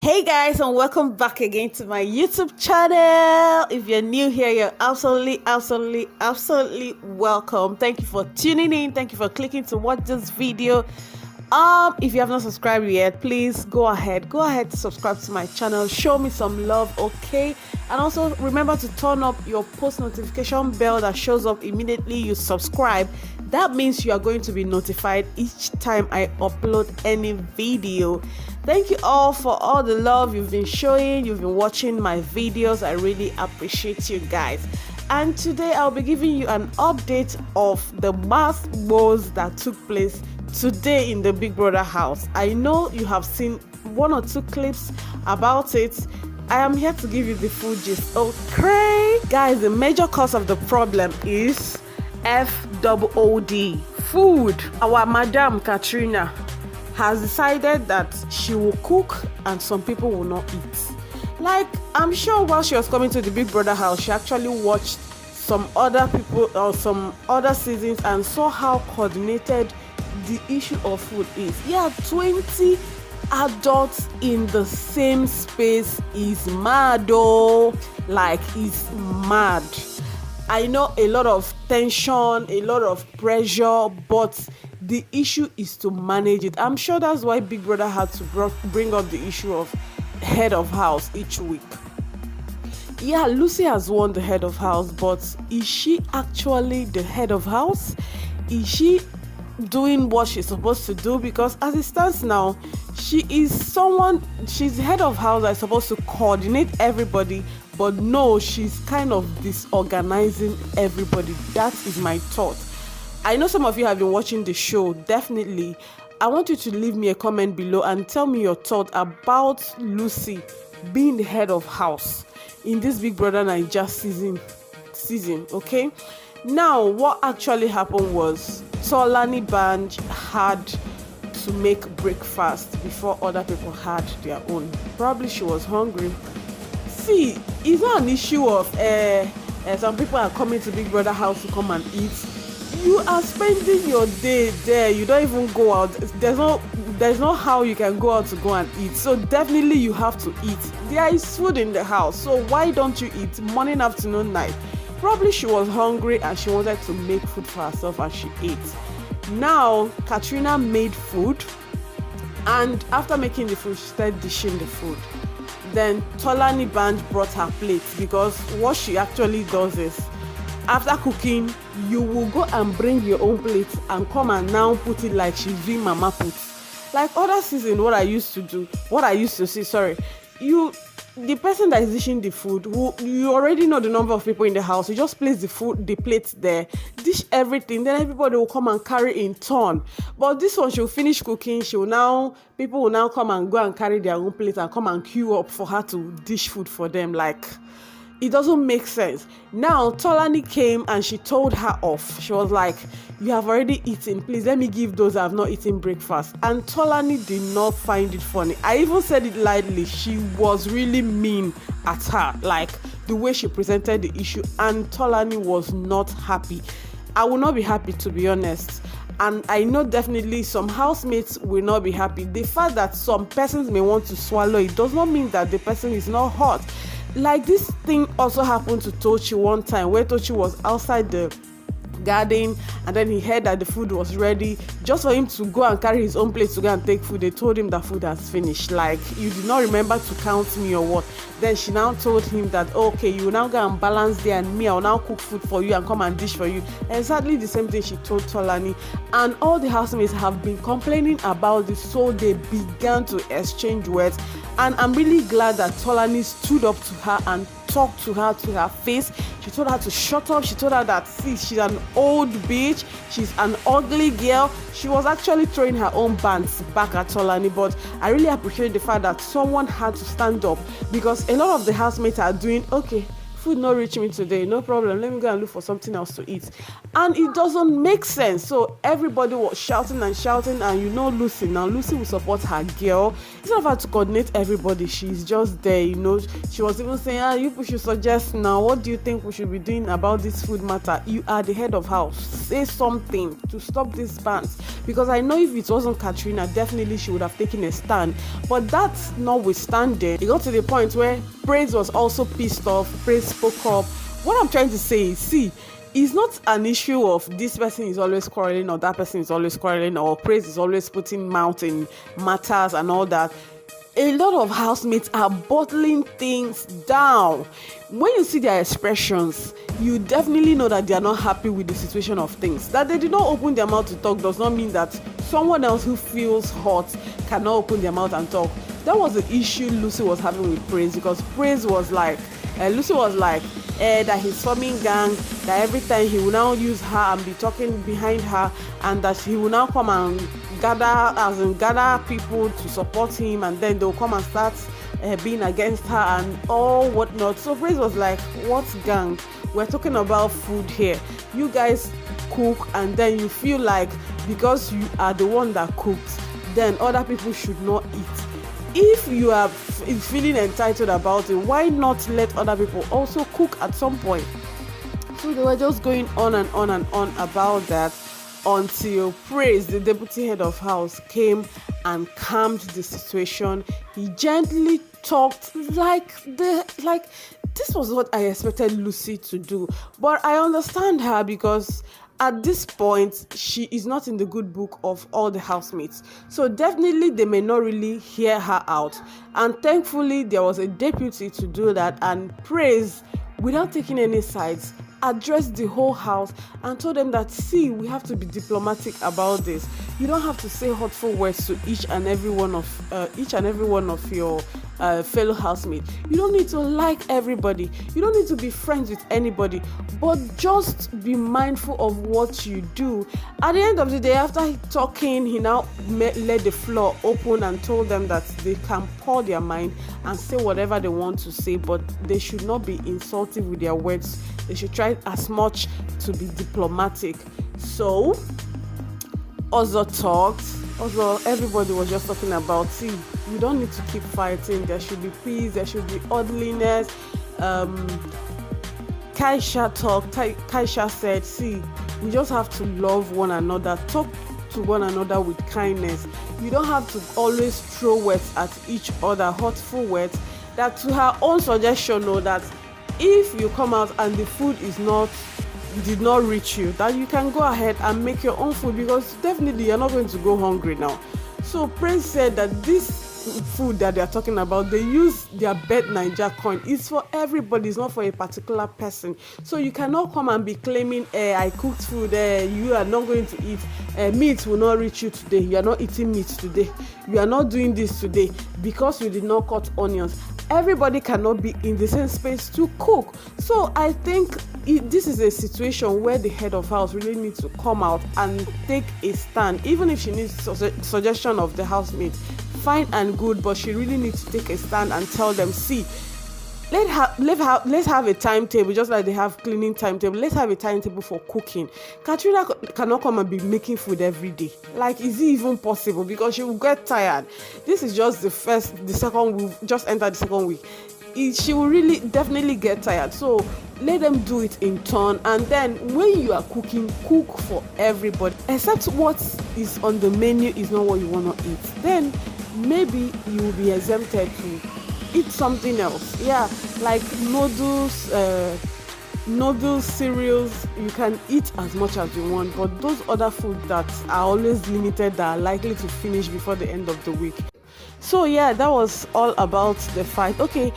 Hey guys, and welcome back again to my YouTube channel. If you're new here, you're absolutely welcome. Thank you for tuning in. Thank you for clicking to watch this video. If you have not subscribed yet, please go ahead to subscribe to my channel. Show me some love, okay? And also remember to turn up your post notification bell that shows up immediately you subscribe. That means you are going to be notified each time I upload any video. Thank you all for all the love you've been showing. You've been watching my videos. I really appreciate you guys. And today I'll be giving you an update of the mass wars that took place today in the Big Brother house. I know you have seen one or two clips about it. I am here to give you the full gist. Okay, guys, the major cause of the problem is FOOD, food. Our Madam Katrina has decided that she will cook and some people will not eat. Like, I'm sure while she was coming to the Big Brother house, she actually watched some other people or some other seasons and saw how coordinated the issue of food is. Yeah, 20 adults in the same space is mad, though. Like, it's mad. I know a lot of tension, a lot of pressure, but the issue is to manage it. I'm sure that's why Big Brother had to bring up the issue of head of house each week. Yeah, Lucy has won the head of house, but is she actually the head of house? Is she doing what she's supposed to do? Because as it stands now, she's the head of house that's supposed to coordinate everybody, but no, she's kind of disorganizing everybody. That is my thought. I know some of you have been watching the show. Definitely, I want you to leave me a comment below and tell me your thought about Lucy being the head of house in this Big Brother Bbnaija season. Okay, now what actually happened was Bbnaija had to make breakfast before other people had their own. Probably she was hungry. See, it's not an issue of some people are coming to Big Brother house to come and eat. You are spending your day there. You don't even go out. There's no how you can go out to go and eat. So definitely you have to eat. There is food in the house. So why don't you eat morning, afternoon, night? Probably she was hungry and she wanted to make food for herself and she ate. Now Katrina made food, and after making the food, she started dishing the food. Then Bbnaija brought her plate, because what she actually does is, after cooking, you will go and bring your own plate and come and now put it like she's doing mama put. Like other season, what I used to see, the person that is dishing the food, you already know the number of people in the house. You just place the plate there, dish everything, then everybody will come and carry in turn. But this one, she'll finish cooking, people will now come and go and carry their own plate and come and queue up for her to dish food for them. Like, it doesn't make sense. Now Bbnaija came and she told her off. She was like, you have already eaten, please let me give those that have not eaten breakfast. And Bbnaija did not find it funny. I even said it lightly. She was really mean at her, like the way she presented the issue, and Bbnaija was not happy. I will not be happy, to be honest. And I know definitely some housemates will not be happy. The fact that some persons may want to swallow it does not mean that the person is not hot. Like, this thing also happened to Tochi one time, where Tochi was outside the garden and then he heard that the food was ready. Just for him to go and carry his own plate to go and take food, they told him that food has finished. Like, you did not remember to count me or what? Then she now told him that, okay, you will now go and balance there, and me, I will now cook food for you and come and dish for you. Exactly the same thing she told Bbnaija. And all the housemates have been complaining about this, so they began to exchange words. And I'm really glad that Bbnaija stood up to her and talked to her face. She told her to shut up. She told her that, see, she's an old bitch, she's an ugly girl. She was actually throwing her own bands back at Bbnaija, but I really appreciate the fact that someone had to stand up, because a lot of the housemates are doing, okay, food not reach me today, no problem, let me go and look for something else to eat. And it doesn't make sense. So everybody was shouting and shouting, and you know Lucy now, Lucy will support her girl. Instead of her to coordinate everybody, she's just there, you know. She was even saying, you should suggest now, what do you think we should be doing about this food matter? You are the head of house, say something to stop this bans. Because I know if it wasn't Katrina, definitely she would have taken a stand. But that's notwithstanding, it got to the point where Praise was also pissed off. Praise spoke up. What I'm trying to say is, see, it's not an issue of this person is always quarreling or that person is always quarreling or Praise is always putting mouth in matters and all that. A lot of housemates are bottling things down. When you see their expressions, you definitely know that they are not happy with the situation of things. That they did not open their mouth to talk does not mean that someone else who feels hot cannot open their mouth and talk. That was the issue Lucy was having with Praise, because Praise was like, Lucy was like, that he's forming gang, that every time he will now use her and be talking behind her, and that he will now come and gather people to support him, and then they'll come and start being against her and all whatnot. So Praise was like, what gang? We're talking about food here. You guys cook, and then you feel like because you are the one that cooks, then other people should not eat. If you are feeling entitled about it, why not let other people also cook at some point? So they were just going on and on and on about that until Praise, the deputy head of house, came and calmed the situation. He gently talked like this was what I expected Lucy to do. But I understand her, because at this point, she is not in the good book of all the housemates. So definitely they may not really hear her out. And thankfully, there was a deputy to do that, and Praise, without taking any sides, addressed the whole house and told them that, see, we have to be diplomatic about this. You don't have to say hurtful words to each and every one of your fellow housemates. You don't need to like everybody. You don't need to be friends with anybody, but just be mindful of what you do. At the end of the day, after talking, he now let the floor open and told them that they can pour their mind and say whatever they want to say, but they should not be insulting with their words. They should try as much to be diplomatic. So also talked. Also, everybody was just talking about, see, you don't need to keep fighting. There should be peace. There should be orderliness. Kaisha said, see, we just have to love one another. Talk to one another with kindness. You don't have to always throw words at each other, hurtful words. That to her own suggestion, know that if you come out and the food did not reach you, that you can go ahead and make your own food, because definitely you're not going to go hungry now. So Praise said that this food that they're talking about, they use their Bbnaija coin. It's for everybody, it's not for a particular person. So you cannot come and be claiming, I cooked food, you are not going to eat, meat will not reach you today, you are not eating meat today, you are not doing this today because you did not cut onions. Everybody cannot be in the same space to cook. So I think this is a situation where the head of house really needs to come out and take a stand. Even if she needs suggestion of the housemates, fine and good, but she really needs to take a stand and tell them, see, let's have a timetable, just like they have cleaning timetable. Let's have a timetable for cooking. Katrina cannot come and be making food every day. Like, is it even possible? Because she will get tired. This is just the second week, just entered the second week. She will really definitely get tired. So let them do it in turn, and then when you are cooking, cook for everybody, except what is on the menu is not what you want to eat. Then maybe you will be exempted to eat something else. Yeah, like noodles, cereals, you can eat as much as you want, but those other foods that are always limited, that are likely to finish before the end of the week. So yeah, that was all about the fight. Okay,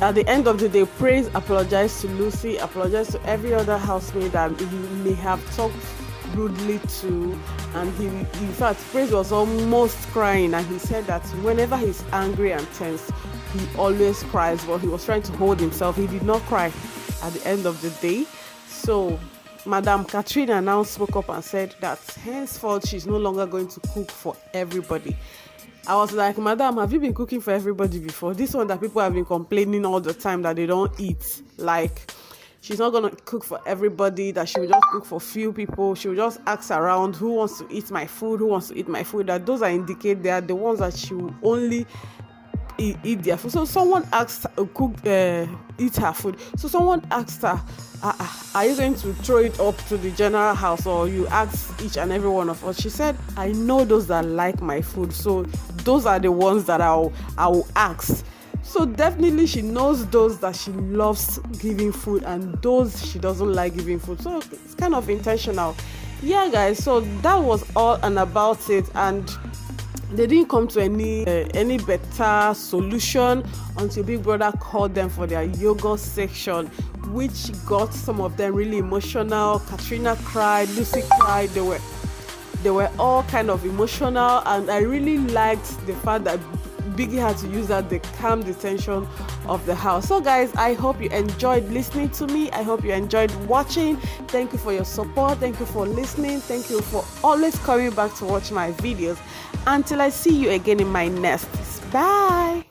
at the end of the day, Praise apologized to Lucy, apologized to every other housemate that he may have talked rudely to, and he, in fact, Praise was almost crying, and he said that whenever he's angry and tense, he always cries, but he was trying to hold himself. He did not cry at the end of the day. So Madam Katrina now spoke up and said that henceforth she's no longer going to cook for everybody. I was like, madam, have you been cooking for everybody before? This one that people have been complaining all the time that they don't eat. Like, she's not gonna cook for everybody, that she will just cook for few people. She will just ask around who wants to eat my food, that those are indicate they are the ones that she will only eat their food. So someone asked eat her food. So someone asked her, are you going to throw it up to the general house, or you ask each and every one of us? She said, I know those that like my food, so those are the ones that I will ask. So definitely she knows those that she loves giving food and those she doesn't like giving food. So it's kind of intentional. Yeah, guys, so that was all and about it, and they didn't come to any better solution until Big Brother called them for their yoga section, which got some of them really emotional. Katrina cried, Lucy cried. They were all kind of emotional, and I really liked the fact that Biggie had to use that to calm the tension of the house. So guys, I hope you enjoyed listening to me. I hope you enjoyed watching. Thank you for your support. Thank you for listening. Thank you for always coming back to watch my videos. Until I see you again in my next. Bye.